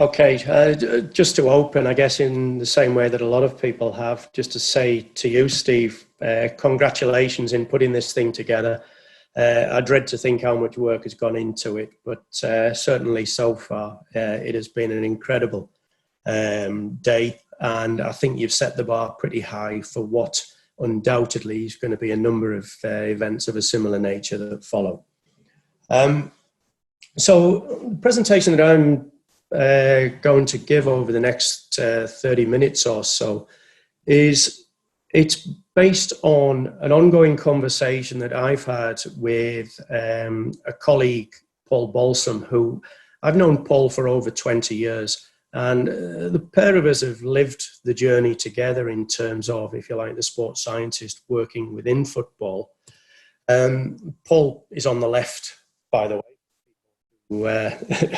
Okay, just to open, I guess, in the same way that a lot of people have, just to say to you, Steve, congratulations in putting this thing together. I dread to think how much work has gone into it, but certainly so far, it has been an incredible day. And I think you've set the bar pretty high for what undoubtedly is going to be a number of events of a similar nature that follow. So the presentation that I'm going to give over the next 30 minutes or so it's based on an ongoing conversation that I've had with a colleague, Paul Balsam, who I've known Paul for over 20 years. And the pair of us have lived the journey together in terms of, if you like, the sports scientist working within football. Paul is on the left, by the way,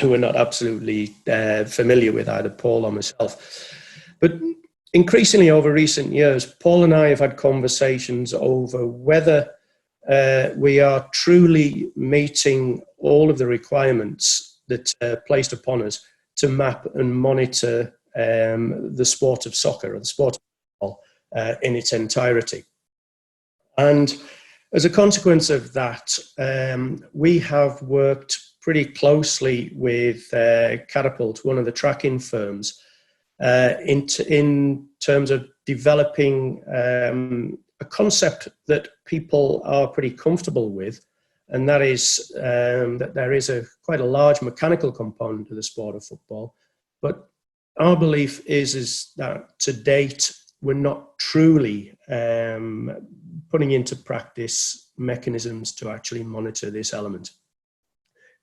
who are not absolutely familiar with either Paul or myself. But increasingly over recent years, Paul and I have had conversations over whether we are truly meeting all of the requirements that are placed upon us to map and monitor the sport of soccer, or the sport of football, in its entirety. And as a consequence of that, we have worked pretty closely with Catapult, one of the tracking firms, in terms of developing a concept that people are pretty comfortable with, and that is that there is quite a large mechanical component to the sport of football. But our belief is that to date, we're not truly putting into practice mechanisms to actually monitor this element.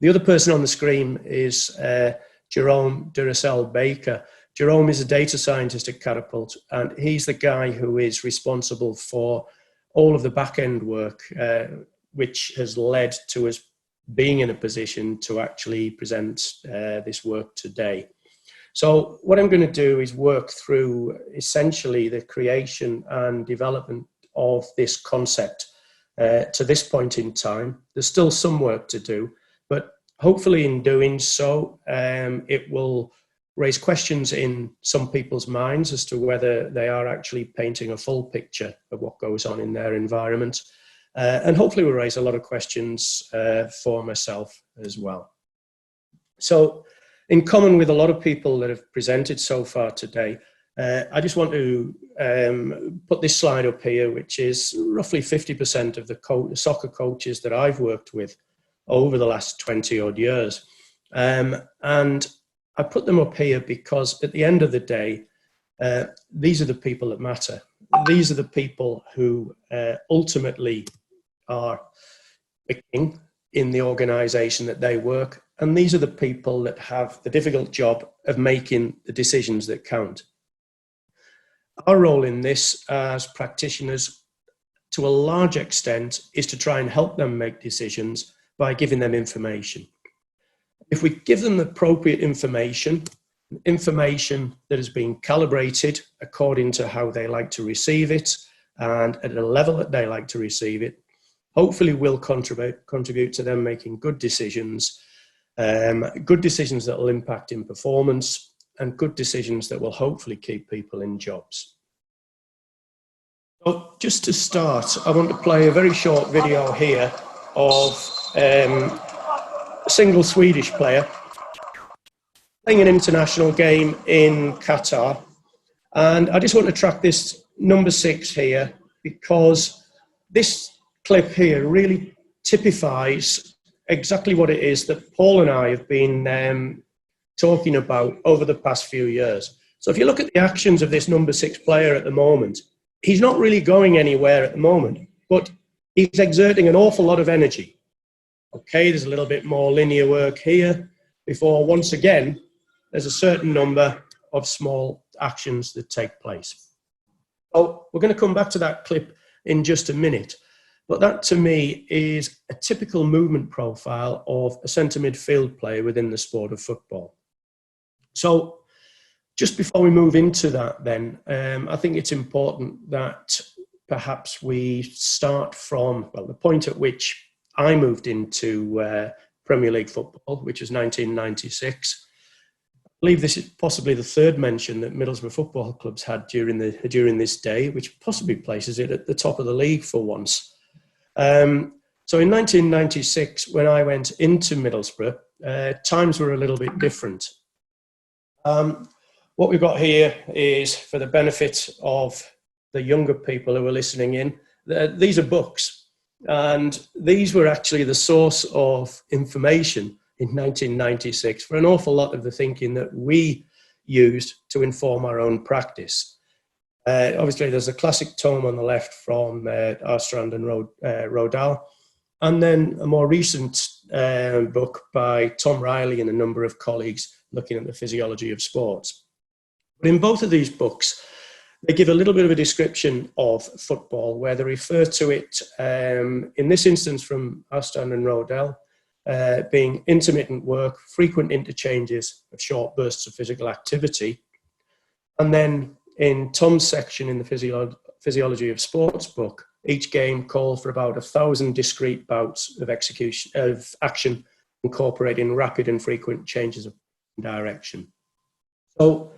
The other person on the screen is Jerome Duracell Baker. Jerome is a data scientist at Catapult, and he's the guy who is responsible for all of the back-end work, which has led to us being in a position to actually present this work today. So what I'm going to do is work through essentially the creation and development of this concept to this point in time. There's still some work to do, but hopefully in doing so, it will raise questions in some people's minds as to whether they are actually painting a full picture of what goes on in their environment. And hopefully we'll raise a lot of questions for myself as well. So in common with a lot of people that have presented so far today, I just want to put this slide up here, which is roughly 50% of the soccer coaches that I've worked with over the last 20 odd years. And I put them up here because at the end of the day, these are the people that matter. These are the people who ultimately are the king in the organization that they work. And these are the people that have the difficult job of making the decisions that count. Our role in this as practitioners, to a large extent, is to try and help them make decisions by giving them information. If we give them the appropriate information that has been calibrated according to how they like to receive it and at a level that they like to receive it, hopefully we'll contribute to them making good decisions that will impact in performance, and good decisions that will hopefully keep people in jobs. So just to start, I want to play a very short video here of a single Swedish player playing an international game in Qatar. And I just want to track this number 6 here, because this clip here really typifies exactly what it is that Paul and I have been talking about over the past few years. So if you look at the actions of this number 6 player at the moment, he's not really going anywhere at the moment, but he's exerting an awful lot of energy. Okay, there's a little bit more linear work here before, once again, there's a certain number of small actions that take place. So we're going to come back to that clip in just a minute. But that, to me, is a typical movement profile of a centre midfield player within the sport of football. So just before we move into that then, I think it's important that perhaps we start from, well, the point at which I moved into Premier League football, which was 1996. believe this is possibly the third mention that Middlesbrough football clubs had during this day, which possibly places it at the top of the league for once. So in 1996, when I went into Middlesbrough, times were a little bit different. What we've got here is, for the benefit of the younger people who are listening in, these are books. And these were actually the source of information in 1996 for an awful lot of the thinking that we used to inform our own practice. Obviously, there's a classic tome on the left from Arstrand and Rodal, and then a more recent book by Tom Riley and a number of colleagues looking at the physiology of sports. But in both of these books, they give a little bit of a description of football, where they refer to it, in this instance from Arstrand and Rodal, being intermittent work, frequent interchanges of short bursts of physical activity. And then in Tom's section in the Physiology of Sports book, each game called for about 1,000 discrete bouts of action, incorporating rapid and frequent changes of direction. So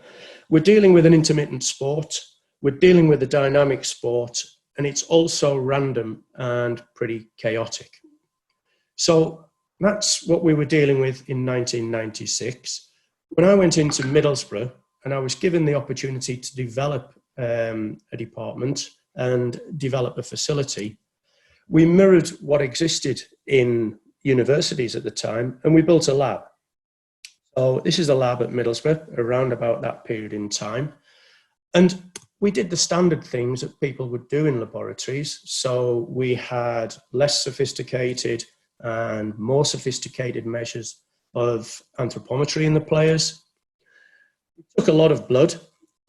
we're dealing with an intermittent sport, we're dealing with a dynamic sport, and it's also random and pretty chaotic. So that's what we were dealing with in 1996. When I went into Middlesbrough and I was given the opportunity to develop a department and develop a facility, we mirrored what existed in universities at the time, and we built a lab. So this is a lab at Middlesbrough around about that period in time. And we did the standard things that people would do in laboratories. So we had less sophisticated and more sophisticated measures of anthropometry in the players. We took a lot of blood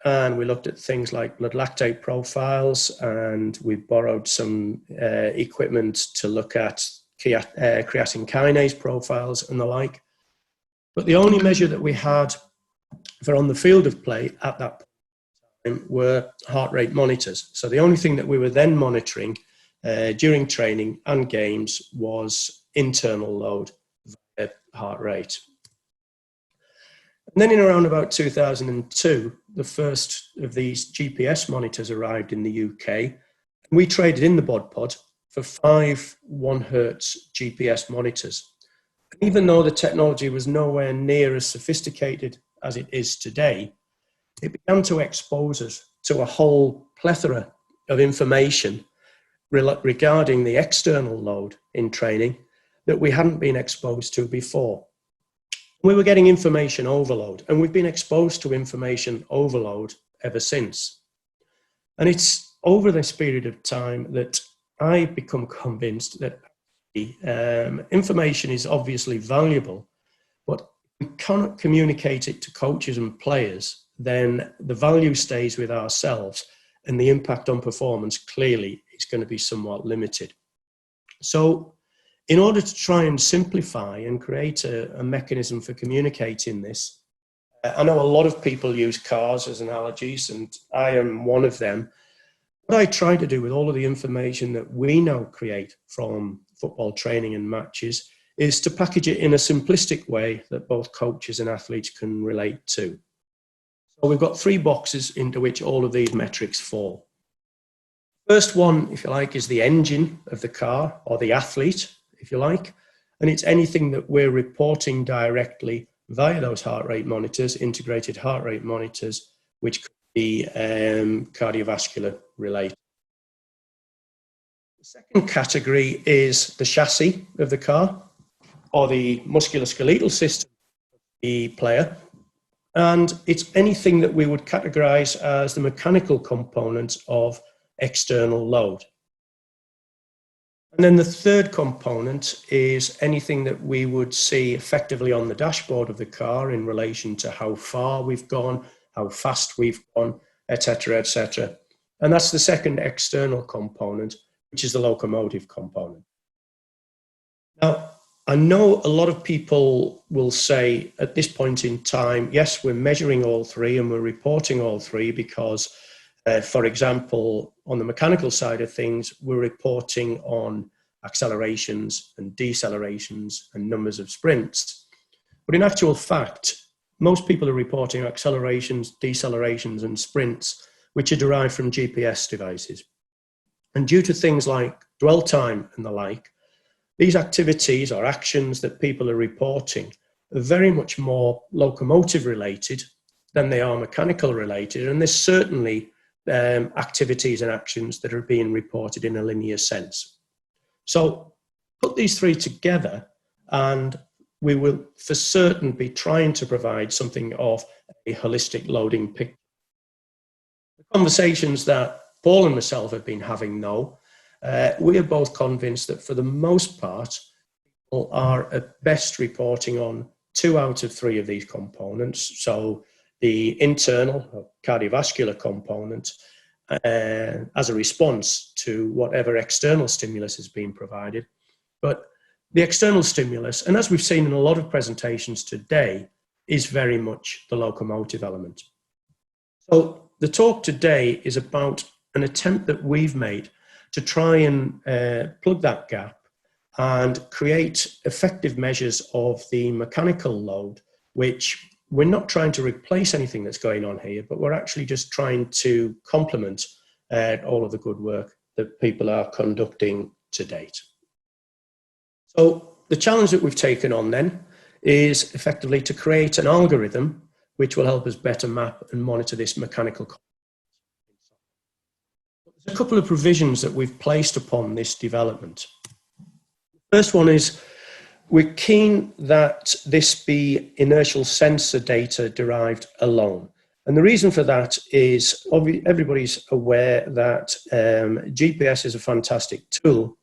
and we looked at things like blood lactate profiles, and we borrowed some equipment to look at creatine kinase profiles and the like. But the only measure that we had for on the field of play at that time were heart rate monitors. So the only thing that we were then monitoring during training and games was internal load via heart rate. And then in around about 2002, the first of these GPS monitors arrived in the UK. We traded in the bod pod for 5 1 Hertz GPS monitors. Even though the technology was nowhere near as sophisticated as it is today, it began to expose us to a whole plethora of information regarding the external load in training that we hadn't been exposed to before. We were getting information overload, and we've been exposed to information overload ever since. And it's over this period of time that I become convinced that information is obviously valuable, but if we cannot communicate it to coaches and players, then the value stays with ourselves, and the impact on performance clearly is going to be somewhat limited. So in order to try and simplify and create a mechanism for communicating this, I know a lot of people use cars as analogies, and I am one of them. What I try to do with all of the information that we now create from football training and matches is to package it in a simplistic way that both coaches and athletes can relate to. So we've got 3 boxes into which all of these metrics fall. First one, if you like, is the engine of the car, or the athlete, if you like, and it's anything that we're reporting directly via those heart rate monitors, integrated heart rate monitors, which could be cardiovascular related. The second category is the chassis of the car, or the musculoskeletal system of the player, and it's anything that we would categorize as the mechanical component of external load. And then the third component is anything that we would see effectively on the dashboard of the car in relation to how far we've gone, how fast we've gone, etc., etc. And that's the second external component, which is the locomotive component. Now, I know a lot of people will say at this point in time, yes, we're measuring all 3 and we're reporting all 3 because for example, on the mechanical side of things, we're reporting on accelerations and decelerations and numbers of sprints. But in actual fact, most people are reporting accelerations, decelerations, and sprints, which are derived from GPS devices. And due to things like dwell time and the like, these activities or actions that people are reporting are very much more locomotive related than they are mechanical related. And there's certainly activities and actions that are being reported in a linear sense. So put these three together and we will for certain be trying to provide something of a holistic loading picture. The conversations that Paul and myself have been having now, we are both convinced that for the most part, people are at best reporting on 2 out of 3 of these components. So the internal or cardiovascular component as a response to whatever external stimulus is being provided. But the external stimulus, and as we've seen in a lot of presentations today, is very much the locomotive element. So the talk today is about an attempt that we've made to try and plug that gap and create effective measures of the mechanical load, which we're not trying to replace anything that's going on here, but we're actually just trying to complement all of the good work that people are conducting to date. So the challenge that we've taken on then is effectively to create an algorithm which will help us better map and monitor this mechanical. There's a couple of provisions that we've placed upon this development. The first one is we're keen that this be inertial sensor data derived alone. And the reason for that is everybody's aware that GPS is a fantastic tool,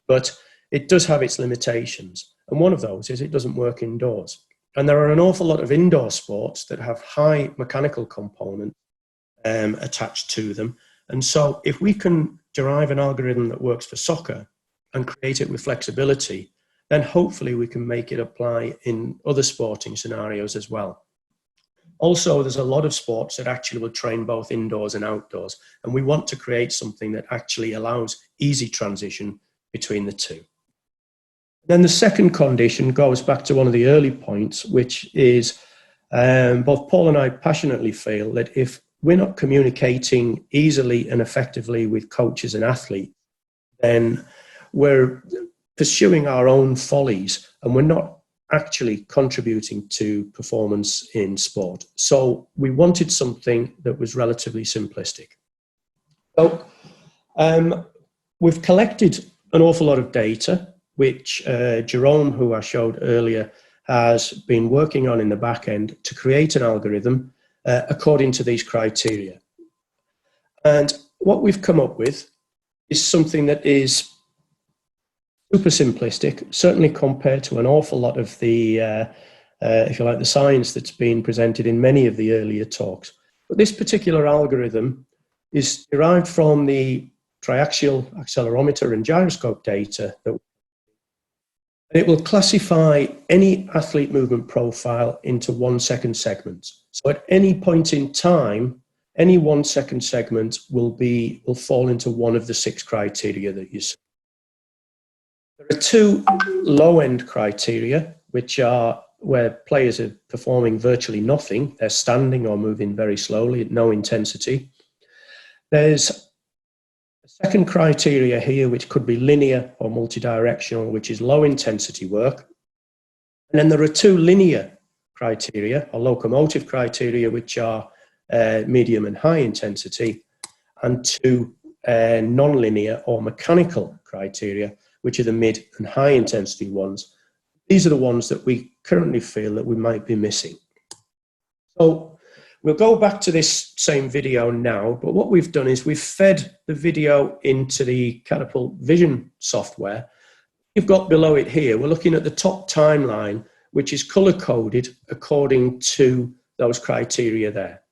but it does have its limitations. And one of those is it doesn't work indoors. And there are an awful lot of indoor sports that have high mechanical components attached to them. And so if we can derive an algorithm that works for soccer and create it with flexibility, then hopefully we can make it apply in other sporting scenarios as well. Also, there's a lot of sports that actually will train both indoors and outdoors. And we want to create something that actually allows easy transition between the two. Then the second condition goes back to one of the early points, which is both Paul and I passionately feel that if we're not communicating easily and effectively with coaches and athletes, then we're pursuing our own follies and we're not actually contributing to performance in sport. So we wanted something that was relatively simplistic. So we've collected an awful lot of data, which Jerome, who I showed earlier, has been working on in the back end to create an algorithm according to these criteria. And what we've come up with is something that is super simplistic, certainly compared to an awful lot of the, if you like, the science that's been presented in many of the earlier talks. But this particular algorithm is derived from the triaxial accelerometer and gyroscope data that it will classify any athlete movement profile into 1 second segments. So at any point in time, any 1 second segment will fall into one of the 6 criteria that you see. There are 2 low-end criteria, which are where players are performing virtually nothing. They're standing or moving very slowly at no intensity. There's a second criteria here, which could be linear or multidirectional, which is low intensity work. And then there are 2 linear criteria or locomotive criteria, which are medium and high intensity, and 2 non-linear or mechanical criteria, which are the mid and high intensity ones. These are the ones that we currently feel that we might be missing. So we'll go back to this same video now, but what we've done is we've fed the video into the Catapult Vision software. You've got below it here, we're looking at the top timeline, which is color-coded according to those criteria there.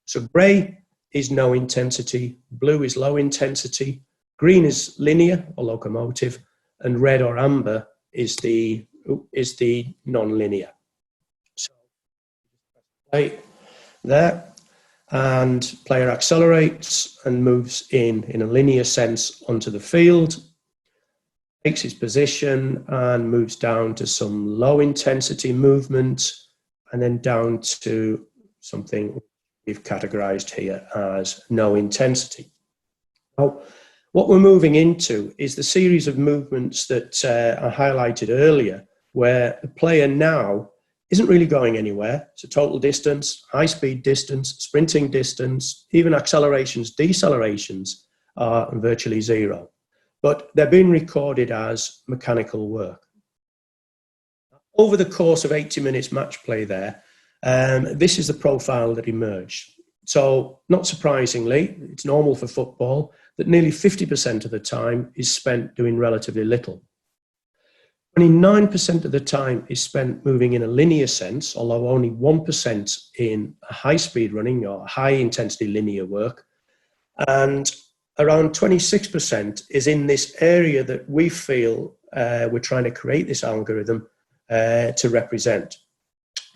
So gray is no intensity, blue is low intensity, green is linear or locomotive, and red or amber is the non-linear. So play there, and player accelerates and moves in a linear sense onto the field, takes his position and moves down to some low intensity movement and then down to something we've categorized here as no intensity. Now, what we're moving into is the series of movements that I highlighted earlier, where the player now isn't really going anywhere. So total distance, high-speed distance, sprinting distance, even accelerations, decelerations are virtually zero. But they're being recorded as mechanical work. Over the course of 80 minutes match play there, this is the profile that emerged. So not surprisingly, it's normal for football that nearly 50% of the time is spent doing relatively little. 29% of the time is spent moving in a linear sense, although only 1% in high-speed running or high-intensity linear work. And around 26% is in this area that we feel we're trying to create this algorithm to represent.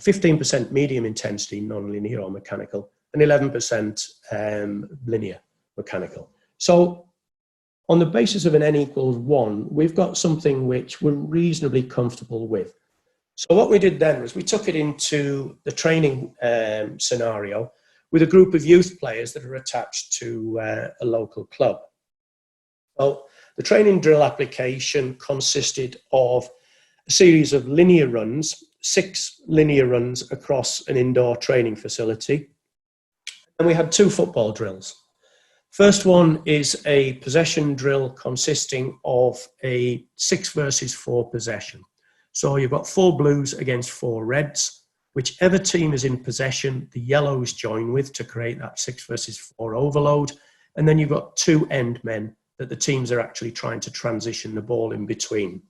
15% medium intensity, non-linear or mechanical, and 11% linear mechanical. So on the basis of an n equals 1, we've got something which we're reasonably comfortable with. So what we did then was we took it into the training scenario with a group of youth players that are attached to a local club. So the training drill application consisted of a series of linear runs, 6 linear runs across an indoor training facility. And we had 2 football drills. First one is a possession drill consisting of a 6 versus 4 possession. So you've got 4 blues against 4 reds. Whichever team is in possession, the yellows join with to create that 6 versus 4 overload. And then you've got 2 end men that the teams are actually trying to transition the ball in between.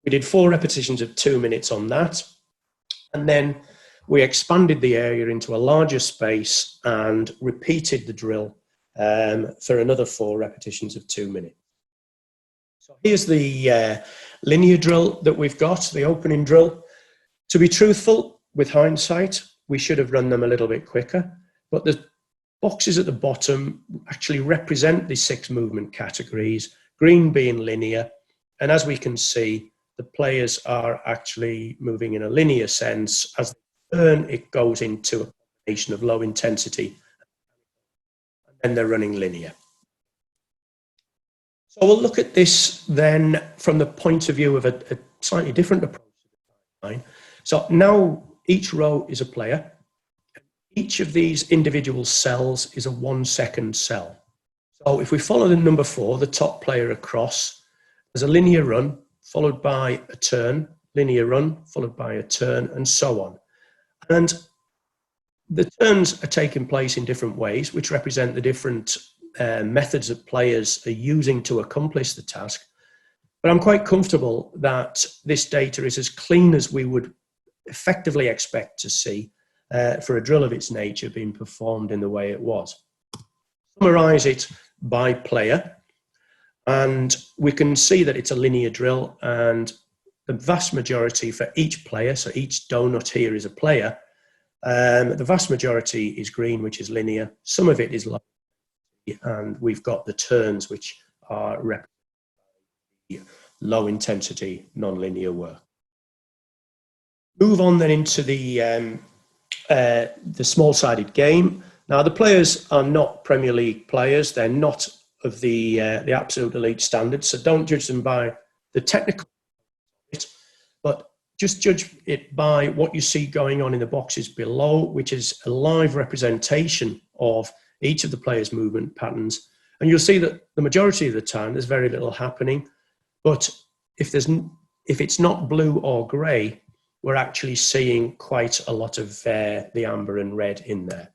We did 4 repetitions of 2 minutes on that. And then we expanded the area into a larger space and repeated the drill for another 4 repetitions of 2 minutes. So here's the linear drill that we've got, the opening drill. To be truthful, with hindsight, we should have run them a little bit quicker, but the boxes at the bottom actually represent the 6 movement categories, green being linear, and as we can see, the players are actually moving in a linear sense. As they turn, it goes into a combination of low intensity, and they're running linear. So we'll look at this then from the point of view of a slightly different approach. So now each row is a player. Each of these individual cells is a 1-second cell. So if we follow the number 4, the top player across, there's a linear run followed by a turn, linear run followed by a turn, and so on. And the turns are taking place in different ways, which represent the different methods that players are using to accomplish the task. But I'm quite comfortable that this data is as clean as we would effectively expect to see for a drill of its nature being performed in the way it was. Summarize it by player, and we can see that it's a linear drill, and the vast majority for each player, so each donut here is a player, the vast majority is green, which is linear. Some of it is low, and we've got the turns, which are low intensity, non-linear work. Move on then into the small-sided game. Now, the players are not Premier League players. They're not of the absolute elite standards, so don't judge them by the technical, but just judge it by what you see going on in the boxes below, which is a live representation of each of the players' movement patterns. And you'll see that the majority of the time, there's very little happening. But if it's not blue or grey, we're actually seeing quite a lot of the amber and red in there.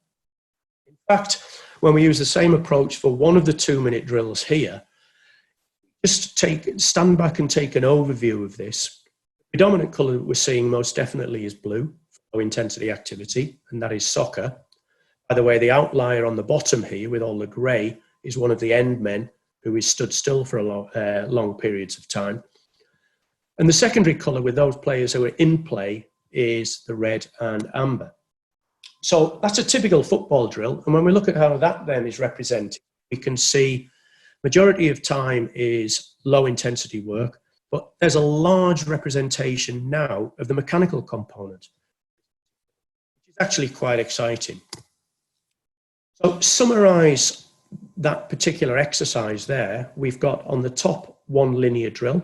In fact, when we use the same approach for one of the 2-minute drills here, just stand back and take an overview of this. The predominant colour that we're seeing most definitely is blue, for low intensity activity, and that is soccer. By the way, the outlier on the bottom here with all the grey is one of the end men who is stood still for long periods of time. And the secondary colour with those players who are in play is the red and amber. So that's a typical football drill. And when we look at how that then is represented, we can see majority of time is low intensity work, but there's a large representation now of the mechanical component. It's actually quite exciting. So summarize that particular exercise there. We've got on the top one linear drill.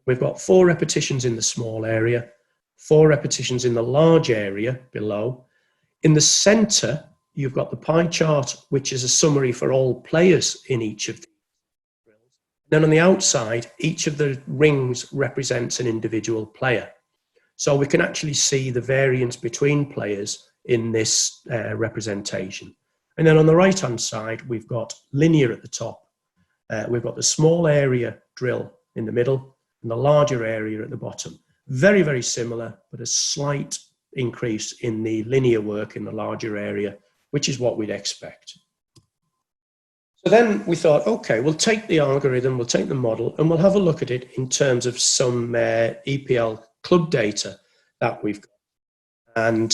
We've got 4 repetitions in the small area, 4 repetitions in the large area below. In the center, you've got the pie chart, which is a summary for all players in each of the drills. Then on the outside, each of the rings represents an individual player. So we can actually see the variance between players in this representation. And then on the right-hand side, we've got linear at the top. We've got the small area drill in the middle and the larger area at the bottom. Very, very similar, but a slight increase in the linear work in the larger area, which is what we'd expect. So then we thought, okay, we'll take the algorithm, we'll take the model, and we'll have a look at it in terms of some EPL club data that we've got. And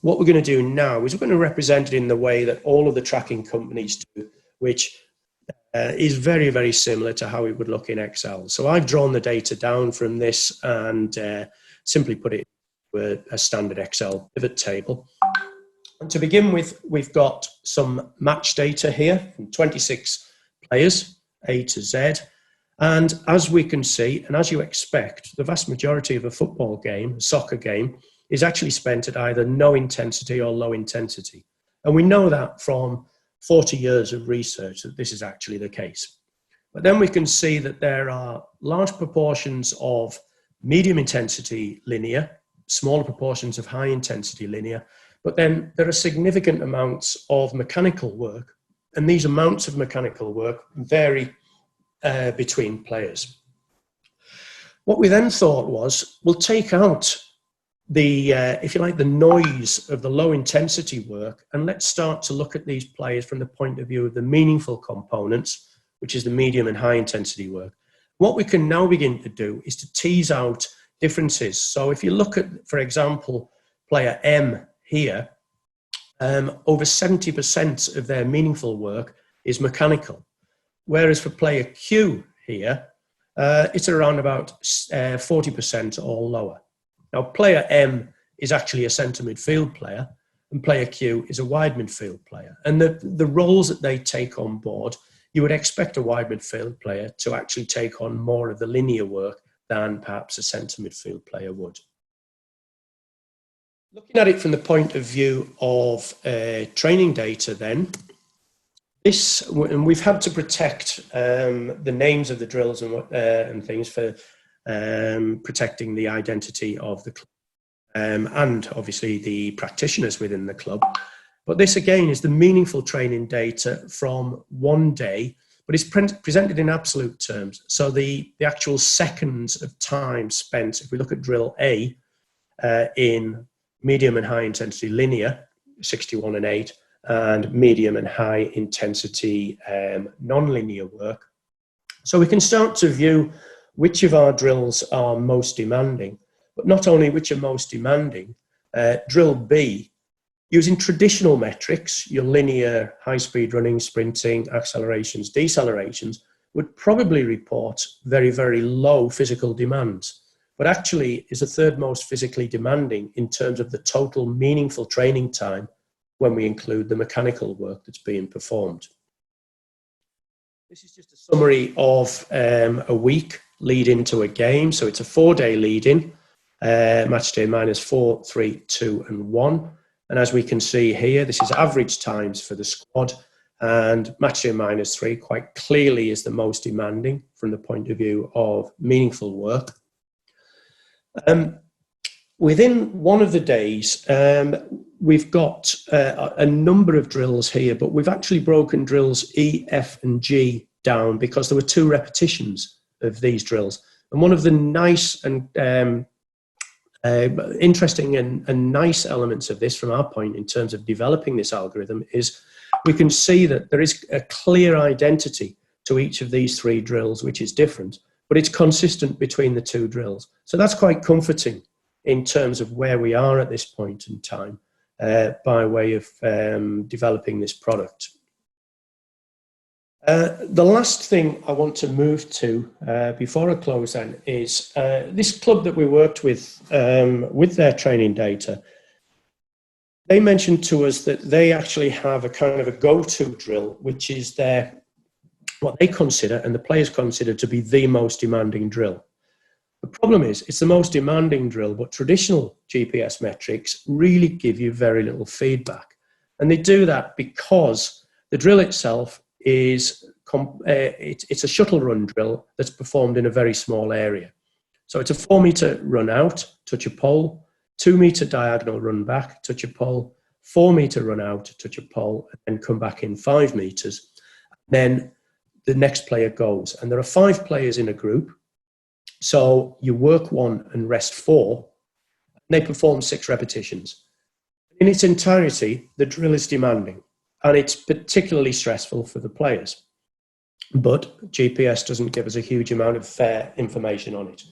what we're going to do now is we're going to represent it in the way that all of the tracking companies do, which is very, very similar to how it would look in Excel. So I've drawn the data down from this and simply put it with a standard Excel pivot table. And to begin with, we've got some match data here from 26 players, A to Z. And as we can see, and as you expect, the vast majority of a football game, a soccer game, is actually spent at either no intensity or low intensity. And we know that from 40 years of research that this is actually the case. But then we can see that there are large proportions of medium intensity linear, smaller proportions of high intensity linear, but then there are significant amounts of mechanical work, and these amounts of mechanical work vary between players. What we then thought was, we'll take out the, if you like, the noise of the low intensity work, and let's start to look at these players from the point of view of the meaningful components, which is the medium and high intensity work. What we can now begin to do is to tease out differences. So if you look at, for example, player M here, over 70% of their meaningful work is mechanical. Whereas for player Q here, it's around about 40% or lower. Now, player M is actually a centre midfield player, and player Q is a wide midfield player. And the roles that they take on board, you would expect a wide midfield player to actually take on more of the linear work than perhaps a centre midfield player would. Looking at it from the point of view of training data then, and we've had to protect the names of the drills and things for protecting the identity of the club and obviously the practitioners within the club. But this again is the meaningful training data from one day, but it's presented in absolute terms. So the actual seconds of time spent, if we look at drill A in medium and high intensity linear, 61 and 8, and medium and high intensity non-linear work. So we can start to view which of our drills are most demanding, but not only which are most demanding. Drill B, using traditional metrics, your linear, high-speed running, sprinting, accelerations, decelerations, would probably report very, very low physical demands, but actually is the third most physically demanding in terms of the total meaningful training time when we include the mechanical work that's being performed. This is just a summary of a week lead into a game. So it's a 4-day lead in, match day -4, 3, 2, and 1. And as we can see here, this is average times for the squad, and match day -3 quite clearly is the most demanding from the point of view of meaningful work. Within one of the days, we've got a number of drills here, but we've actually broken drills E, F, and G down because there were 2 repetitions of these drills. And one of the nice and interesting and nice elements of this from our point in terms of developing this algorithm is we can see that there is a clear identity to each of these 3 drills, which is different, but it's consistent between the 2 drills. So that's quite comforting in terms of where we are at this point in time by way of developing this product. The last thing I want to move to before I close then is this club that we worked with their training data. they mentioned to us that they actually have a kind of a go-to drill, which is what they consider and the players consider to be the most demanding drill. The problem is it's the most demanding drill, but traditional GPS metrics really give you very little feedback. And they do that because the drill itself is, it's a shuttle run drill that's performed in a very small area. So it's a 4 meter run out, touch a pole, 2 meter diagonal run back, touch a pole, 4 meter run out, touch a pole, and then come back in 5 meters. Then the next player goes. And there are 5 players in a group. So you work 1 and rest 4. And they perform 6 repetitions. In its entirety, the drill is demanding, and it's particularly stressful for the players. But GPS doesn't give us a huge amount of fair information on it.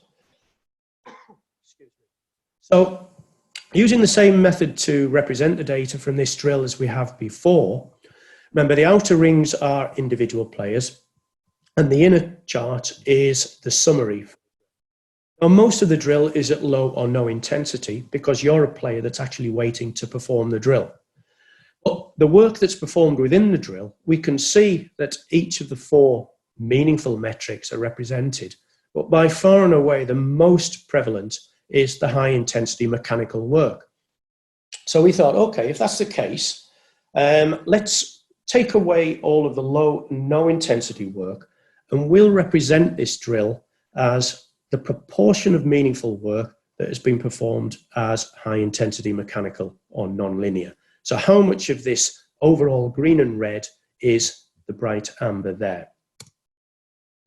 So using the same method to represent the data from this drill as we have before, remember the outer rings are individual players, and the inner chart is the summary. Now, most of the drill is at low or no intensity because you're a player that's actually waiting to perform the drill. But the work that's performed within the drill, we can see that each of the 4 meaningful metrics are represented. But by far and away, the most prevalent is the high intensity mechanical work. So we thought, okay, if that's the case, let's take away all of the low and no intensity work, and we'll represent this drill as the proportion of meaningful work that has been performed as high intensity mechanical or non-linear. So how much of this overall green and red is the bright amber there?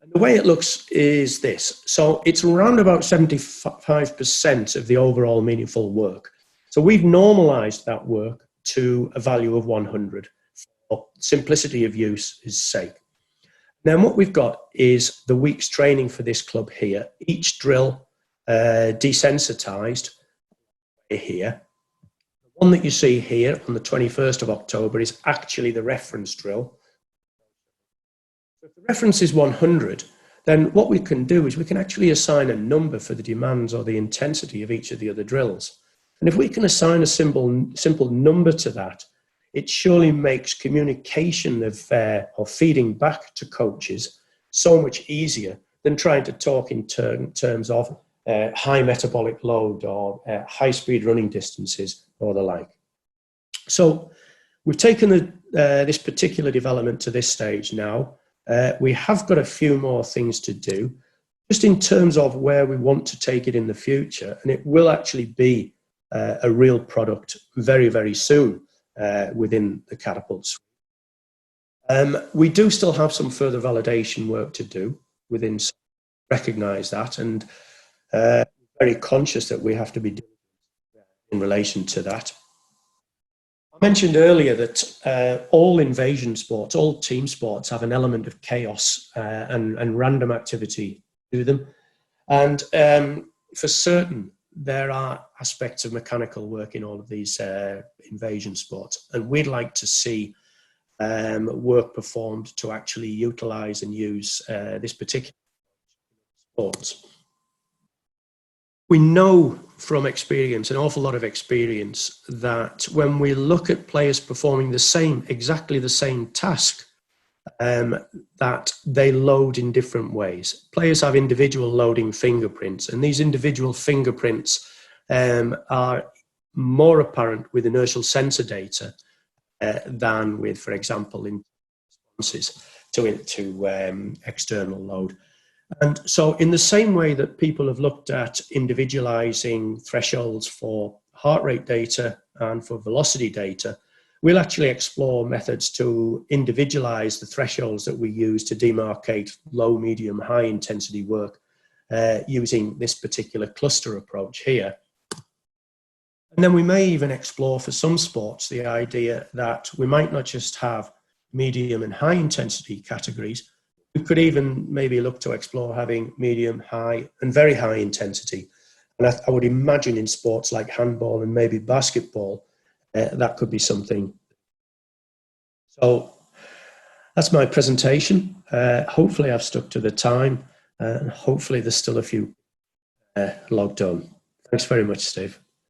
And the way it looks is this. So it's around about 75% of the overall meaningful work. So we've normalized that work to a value of 100 for simplicity of use's sake. Now what we've got is the week's training for this club here. Each drill desensitized here. The one that you see here on the 21st of October is actually the reference drill. So if the reference is 100, then what we can do is we can actually assign a number for the demands or the intensity of each of the other drills. And if we can assign a simple number to that, it surely makes communication or feeding back to coaches so much easier than trying to talk in terms of high metabolic load or high speed running distances or the like. So we've taken this particular development to this stage now. We have got a few more things to do just in terms of where we want to take it in the future, and it will actually be a real product very, very soon within the Catapult suite. We do still have some further validation work to do within, recognize that, and very conscious that we have to be doing in relation to that. I mentioned earlier that all invasion sports, all team sports have an element of chaos and random activity to them. And for certain, there are aspects of mechanical work in all of these invasion sports. And we'd like to see work performed to actually utilize and use this particular sports. We know from experience, an awful lot of experience, that when we look at players performing exactly the same task, that they load in different ways. Players have individual loading fingerprints, and these individual fingerprints are more apparent with inertial sensor data than with, for example, in responses to external load. And so in the same way that people have looked at individualizing thresholds for heart rate data and for velocity data, we'll actually explore methods to individualize the thresholds that we use to demarcate low, medium, high intensity work using this particular cluster approach here. And then we may even explore for some sports the idea that we might not just have medium and high intensity categories. We could even maybe look to explore having medium, high, and very high intensity. And I would imagine in sports like handball and maybe basketball, that could be something. So that's my presentation. Hopefully I've stuck to the time, and hopefully there's still a few logged on. Thanks very much, Steve.